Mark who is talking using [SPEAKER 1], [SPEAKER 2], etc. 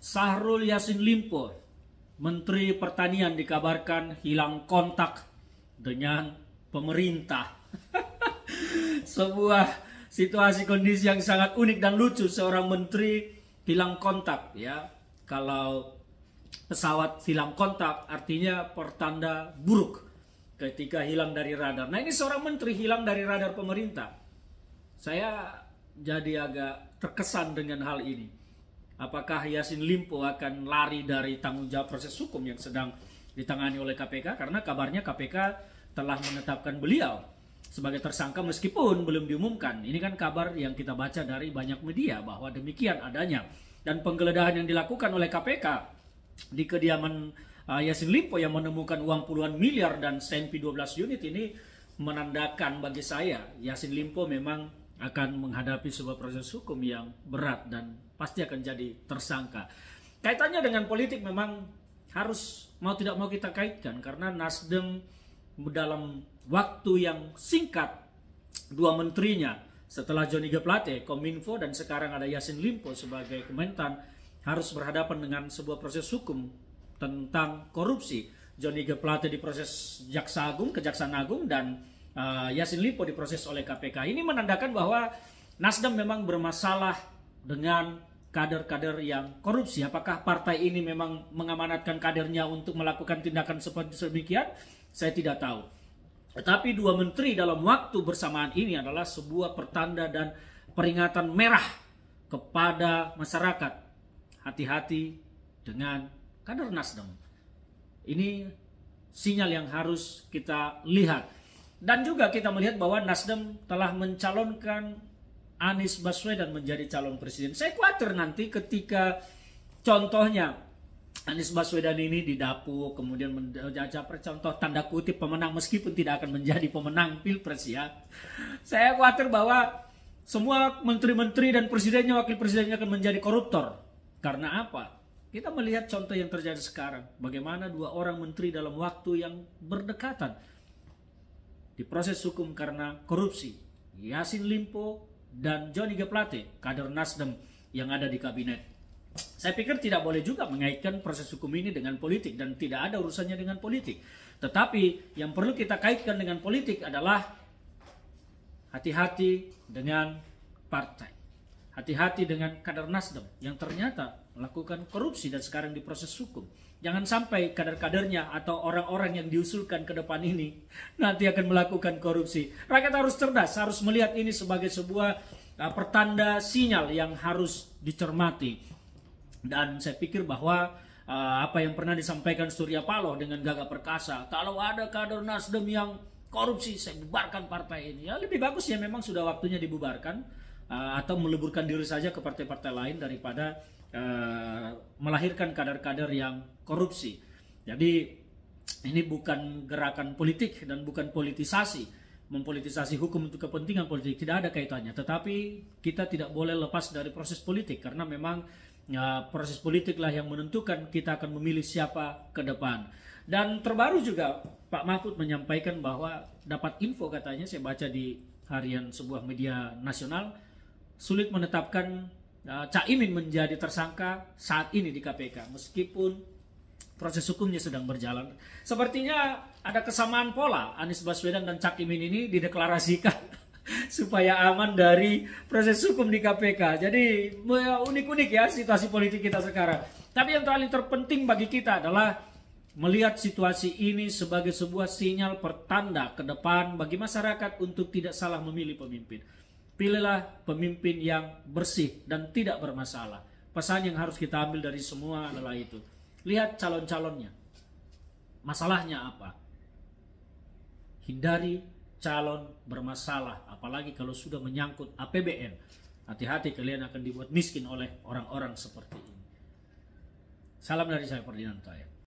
[SPEAKER 1] Syahrul Yassin Limpo, Menteri Pertanian, dikabarkan hilang kontak dengan pemerintah. Sebuah situasi kondisi yang sangat unik dan lucu, seorang menteri hilang kontak ya. Kalau pesawat hilang kontak artinya pertanda buruk ketika hilang dari radar. Nah, ini seorang menteri hilang dari radar pemerintah. Saya jadi agak terkesan dengan hal ini. Apakah Yassin Limpo akan lari dari tanggung jawab proses hukum yang sedang ditangani oleh KPK? Karena kabarnya KPK telah menetapkan beliau sebagai tersangka meskipun belum diumumkan. Ini kan kabar yang kita baca dari banyak media bahwa demikian adanya. Dan penggeledahan yang dilakukan oleh KPK di kediaman Yassin Limpo yang menemukan uang puluhan miliar dan Senpi 12 unit ini menandakan bagi saya Yassin Limpo memang akan menghadapi sebuah proses hukum yang berat dan pasti akan jadi tersangka. Kaitannya dengan politik memang harus mau tidak mau kita kaitkan karena Nasdem dalam waktu yang singkat dua menterinya setelah Johnny G. Plate, Kominfo, dan sekarang ada Yassin Limpo sebagai Kementan harus berhadapan dengan sebuah proses hukum tentang korupsi. Johnny G. Plate diproses Jaksa Agung, Kejaksaan Agung, dan Yassin Limpo diproses oleh KPK. Ini menandakan bahwa Nasdem memang bermasalah dengan kader-kader yang korupsi. Apakah partai ini memang mengamanatkan kadernya untuk melakukan tindakan seperti demikian? Saya tidak tahu. Tetapi dua menteri dalam waktu bersamaan ini adalah sebuah pertanda dan peringatan merah kepada masyarakat. Hati-hati dengan kader Nasdem. Ini sinyal yang harus kita lihat. Dan juga kita melihat bahwa Nasdem telah mencalonkan Anies Baswedan menjadi calon presiden. Saya khawatir nanti ketika contohnya Anies Baswedan ini didapuk, kemudian contoh tanda kutip pemenang meskipun tidak akan menjadi pemenang Pilpres ya. Saya khawatir bahwa semua menteri-menteri dan presidennya, wakil presidennya akan menjadi koruptor. Karena apa? Kita melihat contoh yang terjadi sekarang. Bagaimana dua orang menteri dalam waktu yang berdekatan diproses hukum karena korupsi. Yassin Limpo dan Johnny G. Plate, kader Nasdem yang ada di kabinet. Saya pikir tidak boleh juga mengaitkan proses hukum ini dengan politik dan tidak ada urusannya dengan politik. Tetapi yang perlu kita kaitkan dengan politik adalah hati-hati dengan partai. Hati-hati dengan kader Nasdem yang ternyata melakukan korupsi dan sekarang diproses hukum. Jangan sampai kader-kadernya atau orang-orang yang diusulkan ke depan ini nanti akan melakukan korupsi. Rakyat harus cerdas, harus melihat ini sebagai sebuah pertanda sinyal yang harus dicermati. Dan saya pikir bahwa apa yang pernah disampaikan Surya Paloh dengan gagah perkasa, kalau ada kader Nasdem yang korupsi, saya bubarkan partai ini. Ya lebih bagus ya memang sudah waktunya dibubarkan atau meleburkan diri saja ke partai-partai lain daripada melahirkan kader-kader yang korupsi. Jadi ini bukan gerakan politik dan bukan politisasi, mempolitisasi hukum untuk kepentingan politik, tidak ada kaitannya. Tetapi kita tidak boleh lepas dari proses politik karena memang proses politiklah yang menentukan kita akan memilih siapa ke depan. Dan terbaru juga Pak Mahfud menyampaikan bahwa dapat info, katanya saya baca di harian sebuah media nasional, sulit menetapkan Caimin menjadi tersangka saat ini di KPK meskipun proses hukumnya sedang berjalan. Sepertinya ada kesamaan pola, Anies Baswedan dan Caimin ini dideklarasikan supaya aman dari proses hukum di KPK. Jadi unik-unik ya situasi politik kita sekarang. Tapi yang paling terpenting bagi kita adalah melihat situasi ini sebagai sebuah sinyal pertanda ke depan bagi masyarakat untuk tidak salah memilih pemimpin. Pilihlah pemimpin yang bersih dan tidak bermasalah. Pesan yang harus kita ambil dari semua adalah itu. Lihat calon-calonnya. Masalahnya apa? Hindari calon bermasalah. Apalagi kalau sudah menyangkut APBN. Hati-hati, kalian akan dibuat miskin oleh orang-orang seperti ini. Salam dari saya, Ferdinand Tayan.